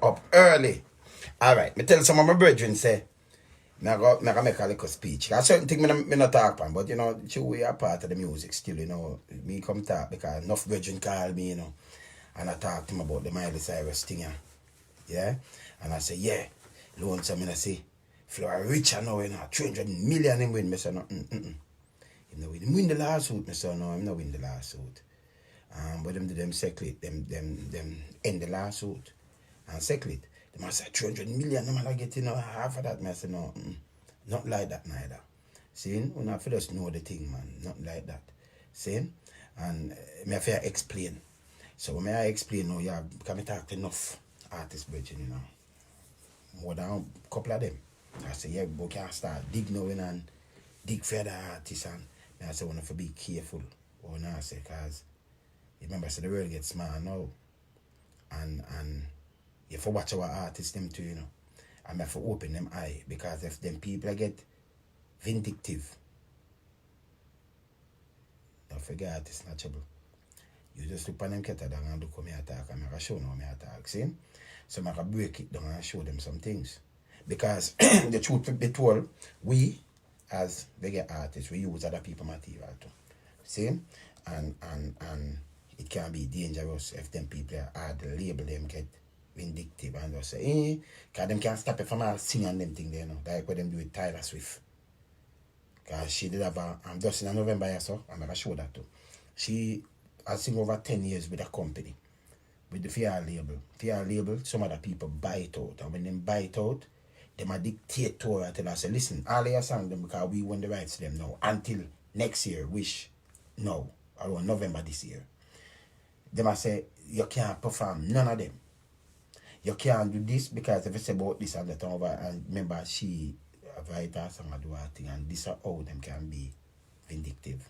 up early. All right, me tell some of my brethren say, I go make a little speech. There's certain things me not talk about, but you know, we are part of the music still, you know. Me come talk because enough brethren call me, you know, and I talk to him about the Miley Cyrus thing, yeah. And I say, yeah, loan some, I say, Flora rich, I know, you know, 300 million him win. Me say, no, Him no win the lawsuit, me say, no, I'm not win the lawsuit. But them settle it, them end the lawsuit and settle it. They must say 300 million, them I get, you know, half of that. I say, no, not like that neither. See, we not for just know the thing, man, not like that. See, and me have to explain. So when I explain now, yeah, because I talk to enough artists, bridging, you know, more than a couple of them. I say, yeah, we can start dig now and dig for the artists, and I say, we have to be careful. Or now I say, because remember, so the world gets small now, and you have to watch our artists them too, you know, and you have to open them eye, because if them people get vindictive, don't forget it's not trouble. You just look on them cat down and look how me attack, and I can show how me attack, see? So I can break it down and show them some things. Because the truth be told, we as reggae artists, we use other people's material too. See? And it can be dangerous if them people are the label them get vindictive and just say, because them can't stop it from all singing them thing there, you know, like what them do with Taylor Swift. Because she did have I'm just in November, yeah, so I'm going to show that too. She has sing over 10 years with a company, with the Fear label. Fear label, some other people buy it out. And when them buy it out, them a dictate to her, tell her, say, listen, all your songs them because we won the rights to them now. Until next year, wish, no, around November this year. Them a say, you can't perform none of them. You can't do this because if you say about this and that over, and remember she write her song and do her thing, and this is how them can be vindictive.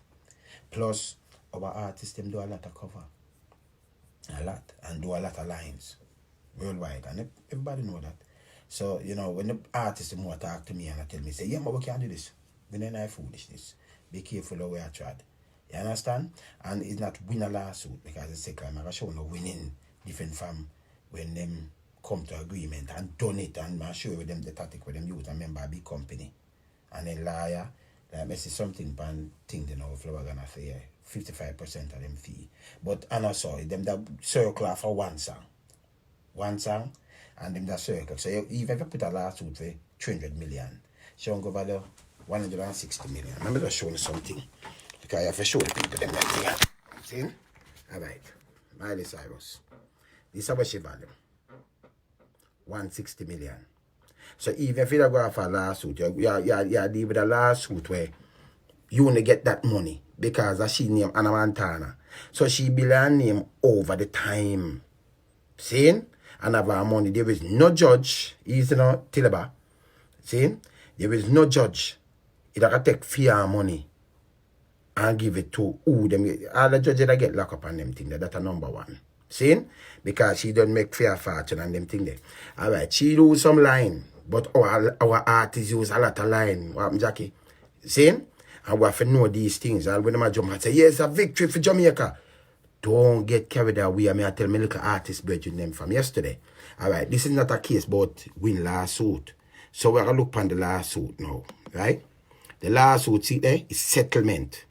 Plus, our artists them do a lot of cover. A lot. And do a lot of lines. Worldwide. And everybody know that. So, you know, when the artists more talk to me and I tell me, say, yeah, but we can't do this. We don't have foolishness. Be careful of where I tried. You understand? And it's not win a lawsuit because it's second. I'm show no winning different from when them come to agreement and done it, and I'm sure with them the tactic with them use and member a big company. And then liar, like I see something pan thing you know flourgon I say 55% of them fee. But and also them that circle for one song. And them that circle. So even if you put a lawsuit for 300 million, she won't go over the 160 million. Let me just show you something. Because I have to show the people them right here. See? Alright. Miley Cyrus. This is what she value. 160 million. So even if you don't go for a lawsuit, you deal with a lawsuit where you only get that money because of she name Anna Montana. So she bill her name over the time. See? And have her money. There is no judge. He's not Tilaba. See? There is no judge. It can take fear money and give it to who them. All the judges that get locked up on them thing. That's a number one. See? Because she don't make fair fortune and them thing there. Alright, she lose some line. But our artists use a lot of line. What happened, Jackie? See? And we have to know these things. And when them jump and say, yes, a victory for Jamaica. Don't get carried away. I tell me little artist brethren them from yesterday. Alright, this is not a case about win lawsuit. So we're going to look on the lawsuit now. Right? The lawsuit, see there, is settlement.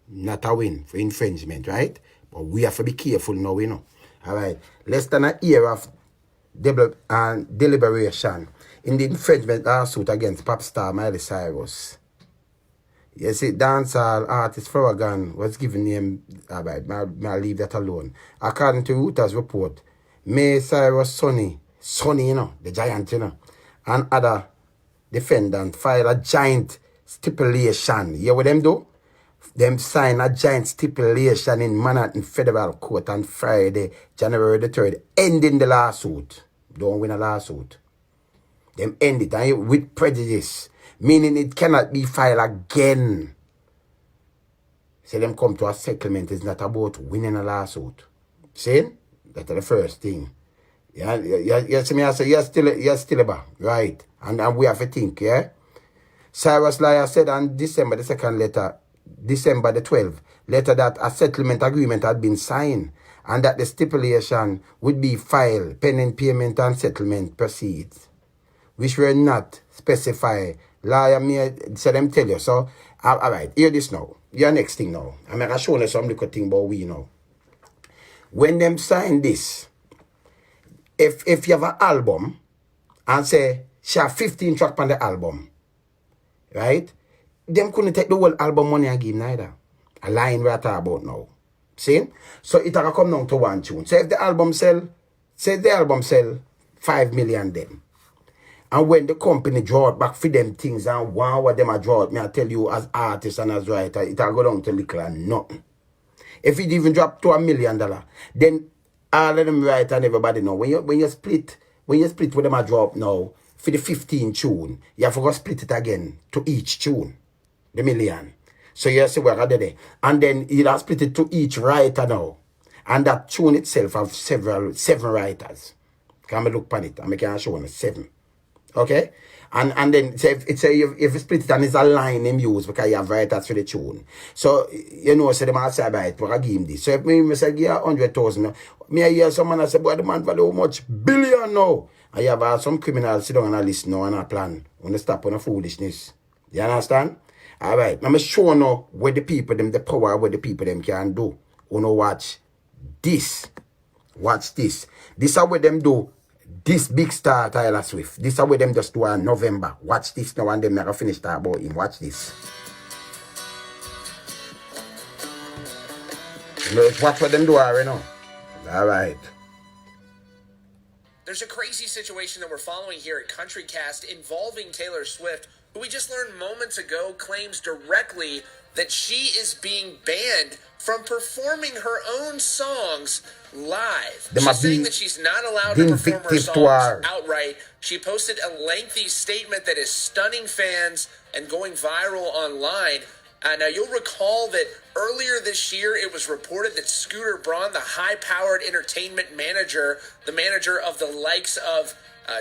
Not a win for infringement, right? But we have to be careful now, you know. Alright, less than a year of deliberation in the infringement lawsuit against pop star Miley Cyrus. You see, dancehall artist flourgon was given name. Alright, I'll leave that alone. According to Reuters report, May Cyrus Sonny, you know, the giant, you know, and other defendants filed a giant stipulation. You hear what them do? Them sign a giant stipulation in Manhattan Federal Court on Friday, January the 3rd, ending the lawsuit. Don't win a lawsuit. Them end it and with prejudice, meaning it cannot be filed again. So them come to a settlement. It's not about winning a lawsuit. See? That's the first thing. Yeah, see me, I say, you're still about, right? And we have to think, yeah? Cyrus Lawyer said on December the 2nd letter December the 12th, later that a settlement agreement had been signed and that the stipulation would be filed pending payment and settlement proceeds, which were not specified. Lawyer may say them tell you. So, all right, hear this now. Your next thing now. I'm going to show you some little thing about we now. When them sign this, if you have an album and say, she have 15 tracks on the album, right? Them couldn't take the whole album money and give neither. A line we're talking about now. See? So it will come down to one tune. So if the album sell, say the album sell 5 million them. And when the company draw it back for them things and wow what them a draw it, me I tell you as artist and as writer, it will go down to little and nothing. If it even drop to $1 million, then all of them write and everybody know. When you split with them a drop now, for the 15 tune, you have to go split it again to each tune. The million. So you see where I did it. And then you have split it to each writer now. And that tune itself have seven writers. Can I look on it? I can show you 7. Okay? And then say if you split it and it's a line in use because you have writers for the tune. So you know, so they might say about it, but I give him this. So if me say give 100,000, me I hear someone I say, boy, the man value how much billion now. And you have some criminals sit down and listen now and a plan. When they stop on the foolishness. You understand? All right. Now, I'm showing you what the people, them, the power, what the people, them can do. You know, watch this. Watch this. This is what them do. This big star, Taylor Swift. This is what them just do in November. Watch this now and them never finish talk about him. Watch this. Look, watch what them do right now. All right. There's a crazy situation that we're following here at CountryCast involving Taylor Swift, who we just learned moments ago claims directly that she is being banned from performing her own songs live. She's saying that she's not allowed to perform her songs outright. She posted a lengthy statement that is stunning fans and going viral online. Now, you'll recall that earlier this year, it was reported that Scooter Braun, the high-powered entertainment manager, the manager of the likes of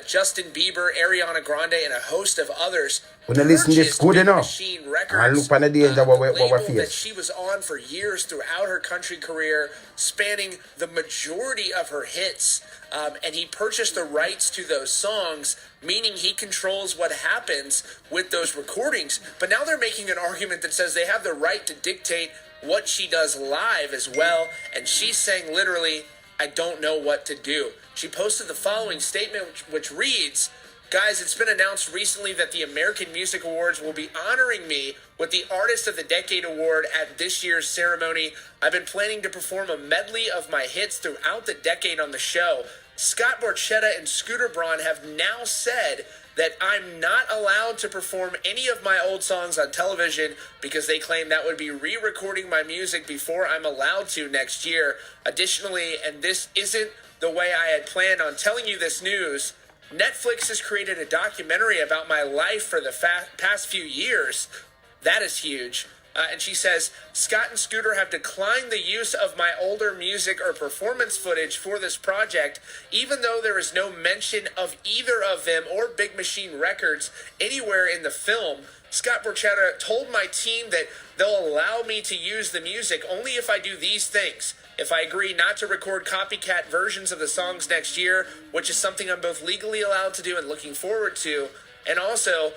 Justin Bieber, Ariana Grande, and a host of others, when they listen this good enough, Machine Records, the label that she was on for years throughout her country career, spanning the majority of her hits, and he purchased the rights to those songs, meaning he controls what happens with those recordings. But now they're making an argument that says they have the right to dictate what she does live as well, and she's saying literally, I don't know what to do. She posted the following statement, which reads, guys, it's been announced recently that the American Music Awards will be honoring me with the Artist of the Decade Award at this year's ceremony. I've been planning to perform a medley of my hits throughout the decade on the show. Scott Borchetta and Scooter Braun have now said that I'm not allowed to perform any of my old songs on television because they claim that would be re-recording my music before I'm allowed to next year. Additionally, and this isn't the way I had planned on telling you this news, Netflix has created a documentary about my life for the past few years. That is huge. And she says, Scott and Scooter have declined the use of my older music or performance footage for this project, even though there is no mention of either of them or Big Machine Records anywhere in the film. Scott Borchetta told my team that they'll allow me to use the music only if I do these things. If I agree not to record copycat versions of the songs next year, which is something I'm both legally allowed to do and looking forward to, and also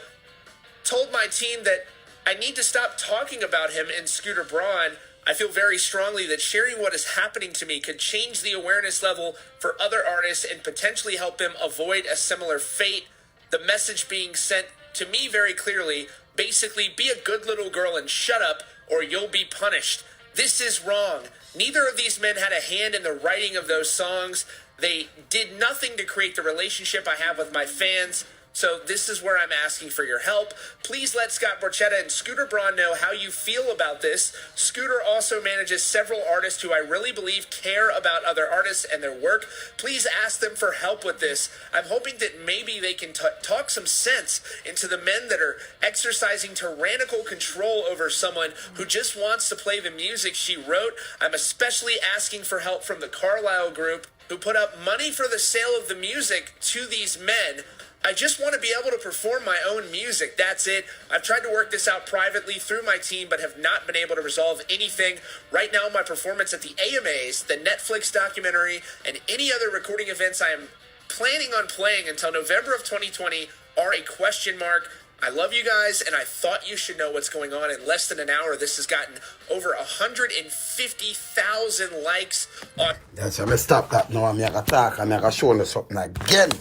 told my team that I need to stop talking about him and Scooter Braun. I feel very strongly that sharing what is happening to me could change the awareness level for other artists and potentially help them avoid a similar fate. The message being sent to me very clearly, basically, be a good little girl and shut up or you'll be punished. This is wrong. Neither of these men had a hand in the writing of those songs. They did nothing to create the relationship I have with my fans. So this is where I'm asking for your help. Please let Scott Borchetta and Scooter Braun know how you feel about this. Scooter also manages several artists who I really believe care about other artists and their work. Please ask them for help with this. I'm hoping that maybe they can talk some sense into the men that are exercising tyrannical control over someone who just wants to play the music she wrote. I'm especially asking for help from the Carlyle Group, who put up money for the sale of the music to these men. I just want to be able to perform my own music. That's it. I've tried to work this out privately through my team, but have not been able to resolve anything. Right now, my performance at the AMAs, the Netflix documentary, and any other recording events I am planning on playing until November of 2020 are a question mark. I love you guys, and I thought you should know what's going on. In less than an hour, this has gotten over 150,000 likes on... That's I'm gonna stop that now. I'm gonna talk. I'm gonna show you something again.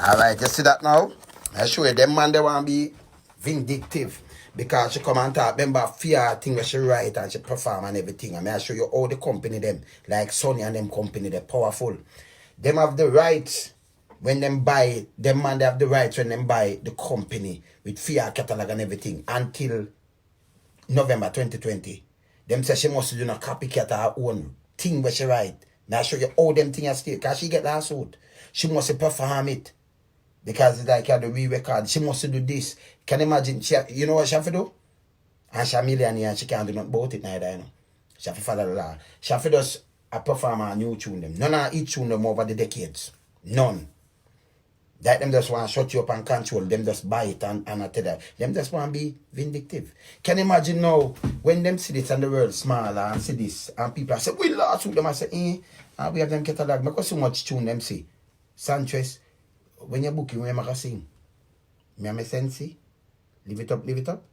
Alright, you see that now? I show you them man they want to be vindictive. Because she come and talk, remember fear thing where she write and she perform and everything. I mean I show you all the company them, like Sony and them company, they're powerful. Them have the rights when them buy, them man they have the rights when them buy the company with fear catalog and everything until November 2020. Them say she must do a copycat of her own thing where she write. Now I show you all them things still, because she get last out. She must perform it. Because it's like the re-record. She must do this. Can you imagine? She, you know what she have to do? And she's a millionaire and she can't do nothing about it neither, you know. She have to follow the law. She have to just perform a new tune them. None of each tune them over the decades. None. That them just want to shut you up and control. Them just buy it and I tell that. Them just want to be vindictive. Can you imagine now when them see this and the world smaller and see this and people say, we lost with them. I say, we have them catalog. Because so much tune them see. Sanchez, when you're booking, when you sing, me and my sensei, live it up.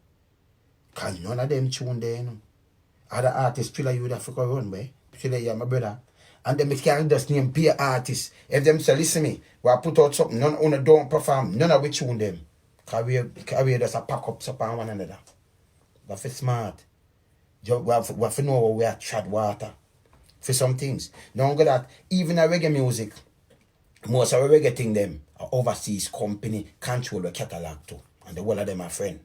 Because none of them tune there, you know. Other artists feel like you would have to run, boy. Feel like you're my brother. And them can't just name peer artists. If them say, listen me, we put out something, none of them don't perform, none of we tune them. Because we just a pack up on one another. We have to smart. We have to know where we are tread water. For some things. Don't go that, even a reggae music, most of the reggae thing them, a overseas company control the catalog too. And the whole of them are friend.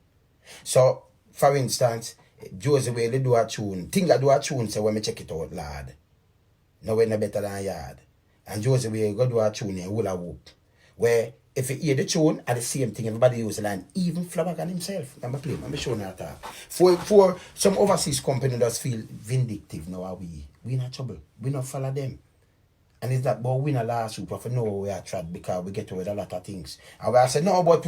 So, for instance, Josie Way, they do a tune. Thing I do a tune, say, when me check it out, lad. No way no better than yard. And Josie Way, go do a tune in hula whoop. Where, if you hear the tune, at the same thing, everybody use the line. Even Flourgon himself. I'm playing, I'm showing you that. For some overseas company does feel vindictive now, are we in trouble. We not follow them. And it's that, but we in a lawsuit, but we know we are trapped because we get away with a lot of things. And we say, no, but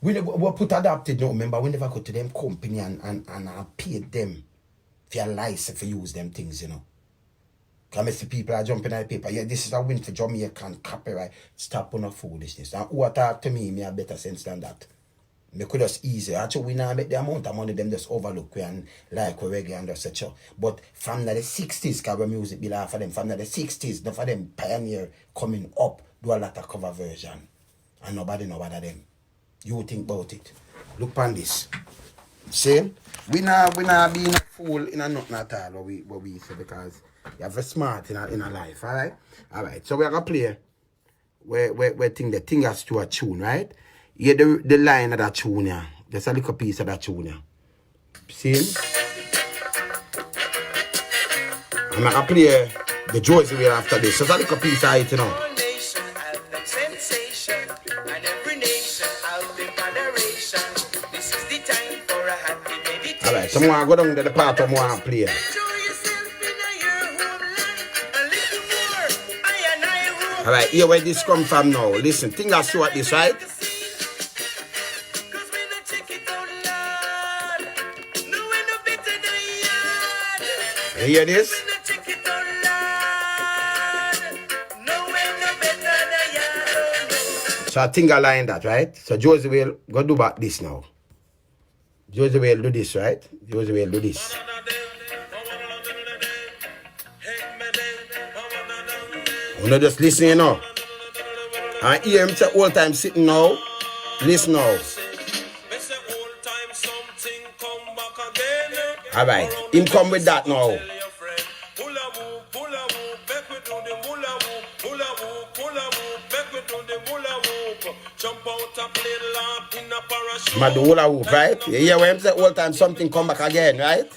we put adapted, no, remember, we never go to them company and paid them for a license for use them things, you know. Because I see people are jumping at the paper, yeah, this is a win for Jamaican copyright. Stop on a foolishness. And who talk to me have better sense than that. They could just easy. Actually, we now make the amount of money them just overlook and like we reggae and just such. But from the 60s, because music be like for them, from the 60s, not for them pioneer coming up, do a lot of cover version. And nobody know about them. You think about it. Look on this. See? We not being a fool in a nothing at all what we say, because you have a smart in a life, alright? Alright, so we're gonna play where the thing has to a tune, right? Yeah, the line of that tune, yeah. Just a little piece of that tune, yeah. See? I'm gonna play the Josie Way after this. Just a little piece of it, you know. Alright, so I'm gonna go down to the part I want to play. Alright, here where this come from now. Listen, think that's what this, right? You hear this? So I think I line that, right? So Josie will go do back this now. Josie will do this, right? Josie will do this. You know, just listen, you know. And hear him say all time sitting now. Listen now. Alright, him come with that now. Ma do hula hoop, right? You hear what him say all time something come back again, right?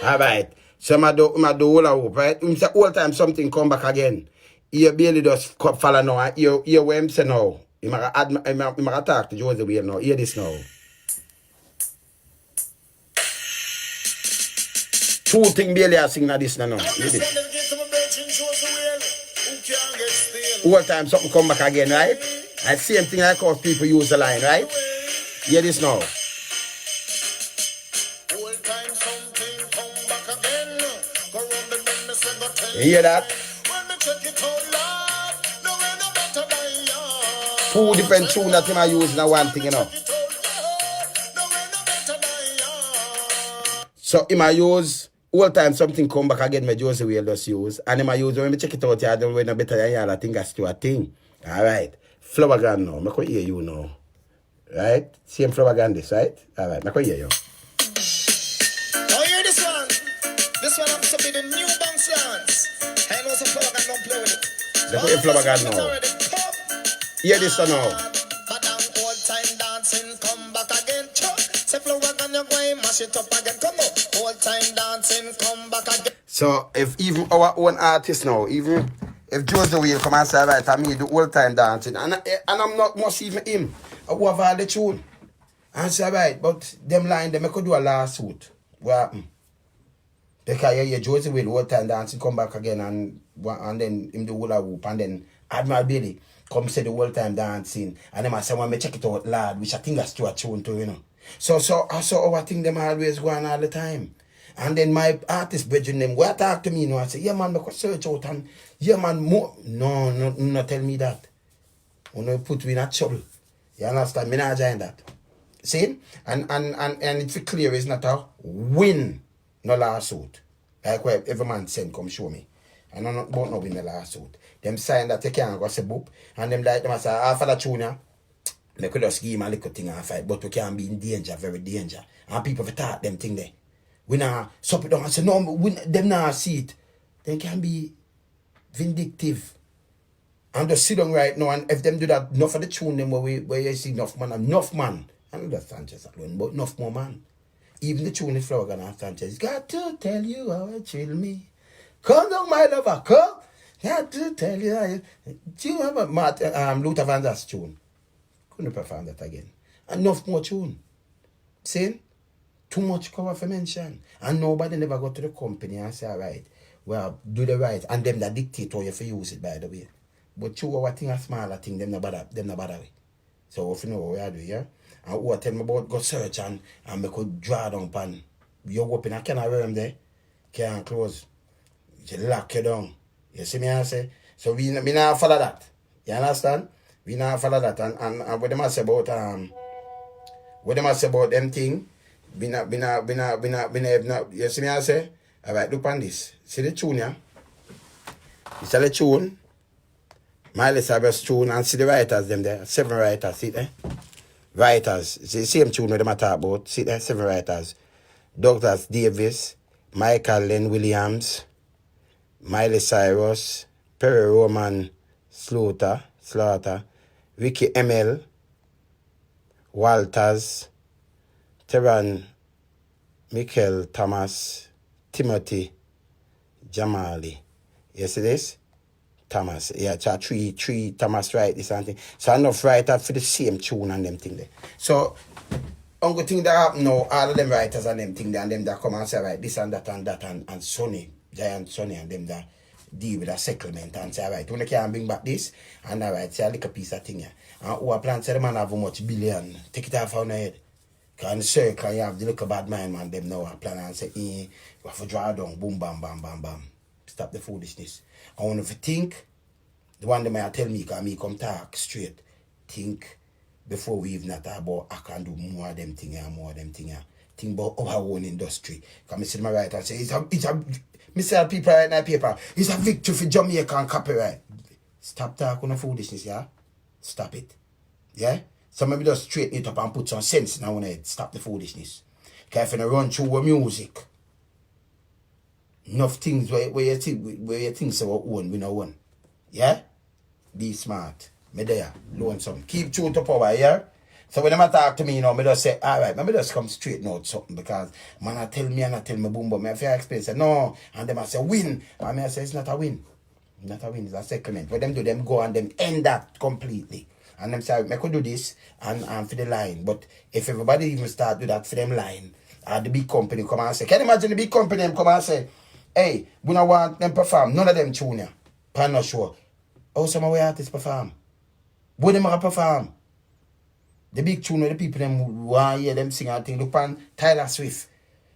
Alright, so ma do hula hoop, right? Him say all time something come back again. Here barely just follow now. Hear what him say now. He might talk to Josie Way now. Hear this now. two things barely I sing this now. All time something come back again, right? And same thing like how people use the line, right? Hear this now. You hear that? Two different tunes that him I use in one thing, you know. So him I use all time something come back again, my Josie will just use. And him I use when I check it out, I don't know better than y'all. I think that's still a thing. Alright. Flourgon now. I can hear you now. Right? Same flourgon this, right? Alright, I can hear you. Oh, hear this one. This one I'm to be the new bounce lines. I know some flourgon don't play with it. I can hear flourgon now. Hear this one now. But I'm old time dancing, come back again. Say flourgon, you're going mash it up again. Come on. Old time dancing, come back again. So if even our own artists now, even if Josie will come and say, right, I me do all time dancing, and I'm not much even him. I will have all the tune. And say, right, but them line, them I could do a lawsuit. What happened? Because yeah, Josie will all time dancing, come back again, and then him do hula whoop, and then Admiral Billy come say the whole time dancing, and then I say, when me check it out loud, which I think that's to a tune too, you know. So our thing them always go on all the time. And then my artist brethren them go talk to me, you know, I say, yeah man, I could search out and yeah man, more. No, not tell me that. You know, put me in a trouble. You understand? Me not join that. See? And it's clear it's not a win, no lawsuit. Like where every man send come show me. And I'm not about no win the lawsuit. Them sign that they can't go say boop. And them like them I say, half of the tune ya, they could just give him a little thing and fight, but we can't be in danger, very danger. And people have taught them thing there. We now stop it down and say, no, them now see it. They can be vindictive. And just sit down right now, and if them do that, enough of the tune them where you see enough man. I know that Sanchez alone, but enough more man. Even the tune is flourgon and Sanchez. Got to tell you how it chill me. Come down, my lover, come. Got to tell you how you... Do you remember Luther Vandross tune? Couldn't perform that again. Enough more tune. See? Too much cover for mention. And nobody never go to the company and say, all right, well, do the right. And them that dictate how you have to use it, by the way. But you our thing a smaller thing, them not bother way. So if you know what we are doing, yeah? And who tell me about go search and me could draw down pan. You open a can of room there, can't close. You lock you down. You see me I say? So we not follow that. You understand? We not follow that. And what them I say about them thing, we not, you see me I say? Alright, look on this. See the tune, yeah? It's a tune. Miley Cyrus tune, and see the writers them there. 7 writers, see there? Writers. It's the same tune with them I talk about. See there? 7 writers. Douglas Davis, Michael Len Williams, Miley Cyrus, Perry Roman Slaughter, Ricky ML, Walters, Teran Michael Thomas, Timothy Jamali. You see this? Thomas. Yeah, so three Thomas write this and thing. So enough writer for the same tune and them thing there. So only thing that happen now, all of them writers and them thing there, and them that come and say, right, this and that and Sonny, Giant Sonny and them that deal with a settlement and say, right, when they can bring back this, and all right, say a little piece of thing here. And who a plan say the man have how much billion, take it off on the head. Can circle, you have the little bad mind man, them now a plan and say, we have to draw down, boom, bam, bam, bam, bam. Stop the foolishness. I want to think, the one that might tell me, because me come talk straight, think before we even talk about I can do more of them thing here, think about our own industry. Because I see my writer say, me say people write in that paper, it's a victory for Jamaica and copyright. Stop talking of foolishness, yeah? Stop it. Yeah? So maybe just straighten it up and put some sense in our head. Stop the foolishness. Because if you run through our music, enough things where you think so own, we know own. Yeah? Be smart. Me there. Learn something. Keep true to power, yeah? So when they talk to me, you know, me just say, alright, maybe just come straighten out something because man I tell me boom, but me if I explain, say no, and them I say win. And me I say it's not a win. Not a win, it's a settlement. What them do, them go and them end that completely. And them say, I could do this and for the line. But if everybody even start do that for them line, or the big company come and say, can you imagine the big company them come and say, hey, we don't want them perform, none of them tune ya. Pan not sure. How some of our artists perform? What them are perform? The big tune where the people them want hear them sing and thing. Look on Tyler Swift.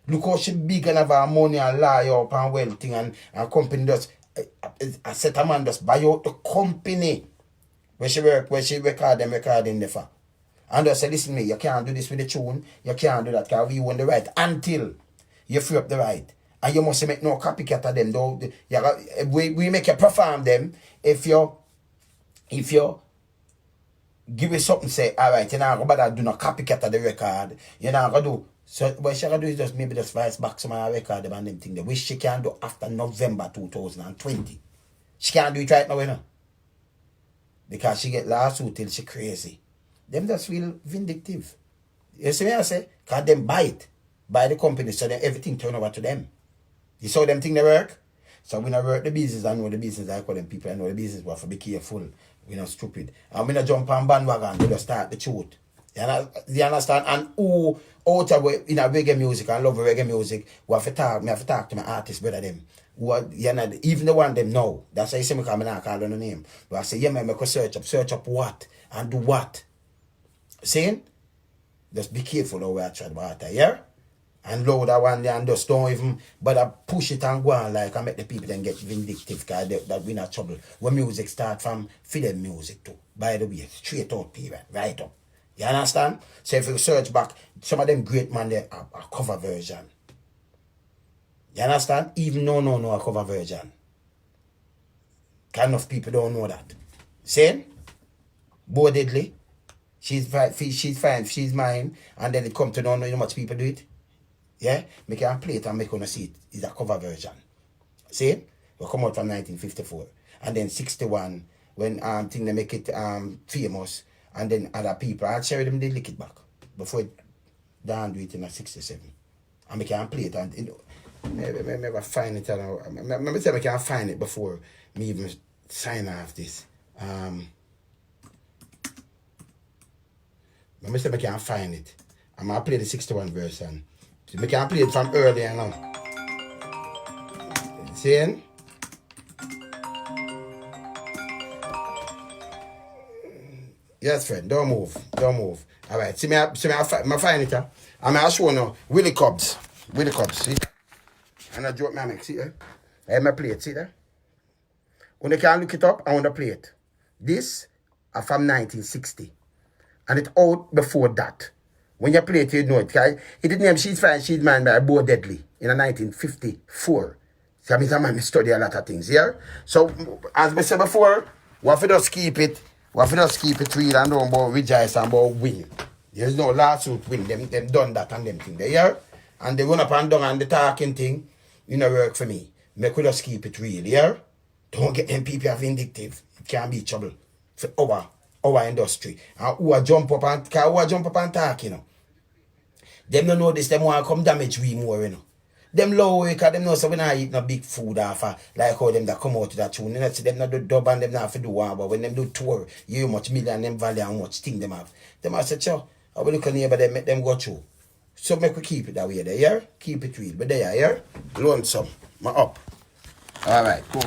Look how she big and have her money and lie up and well thing and company does a set a man just buy out the company where she work, where she recording the for. And just say, listen me, you can't do this with the tune, you can't do that because we want the right until you free up the right. And you must make no copycat of them. Though we make you perform them if you give it something, say, all right, you're not going to do no copycat of the record. You're not going to do. So what she going to do is just maybe just vice back some of the record and them thing. Which she can do after November 2020. She can't do it right now, you know. Because she get lawsuit till she crazy. Them just feel vindictive. You see what I say? Because them buy it. Buy the company so then everything turn over to them. You saw them thing they work? So we not work the business, I know the business, I call them people, I know the business, but for be careful. We not stupid. And we not jump on bandwagon, we just start the truth. You understand? And who out of in a reggae music and love reggae music, we have to talk to my artists, brother them. Who are, even the one them know. That's why you see me come and call on the name. But I say, yeah, man, make a search up what and do what. Saying? Just be careful how we are trying about that, yeah? And load that one there and just don't even bother push it and go on like I make the people then get vindictive because that we not trouble. When music start from Fidel music too. By the way, straight out period, right up. You understand? So if you search back, some of them great man there are cover version. You understand? Even no a cover version. Kind of people don't know that. Saying? Bo Deadly. She's fine, she's mine, and then it come to know how much people do it. Yeah? Make can play it and make you see it. It's a cover version. See? It come out from 1954. And then 61, when thing they make it famous, and then other people, I'll share them, they lick it back. Before it down do it in a 67. And we can play it and maybe find it and maybe say we can find it before me even sign off this. Let me say I can't find it. I'm gonna play the 61 version. So I can play it from earlier now. See? Yes, friend. Don't move. All right. See me. I find it. I'm gonna show now. Willie Cubs. See? And I drop my mix. See there? I have my plate. See there? When you can look it up, I want to play it. This are from 1960. And it's out before that. When you play it, you know it. It didn't name She's Fine, She's Mine by Bo Deadly in 1954. So I mean, I study a lot of things here. So, as I said before, we have to just keep it real and don't about rejoice and about win. There's no lawsuit win. Them done that and them thing there. Yeah? And they run up and down and the talking thing, you know, work for me. Make we just keep it real, yeah? Don't get them people vindictive. It can be trouble for our industry. And who are jump up and talk, you know. Them don't know this, them want to come damage we more, you know. Them low because them know so we not eat no big food after like how them that come out to that tune. You know, see them not do dub and them not have to do one, but when them do tour, you hear much million them value and much thing them have. Them have said, sure, I will look on here but them make them go through. So make we keep it that way there, yeah? Keep it real. But there, yeah? Lonesome. My up. Alright, cool.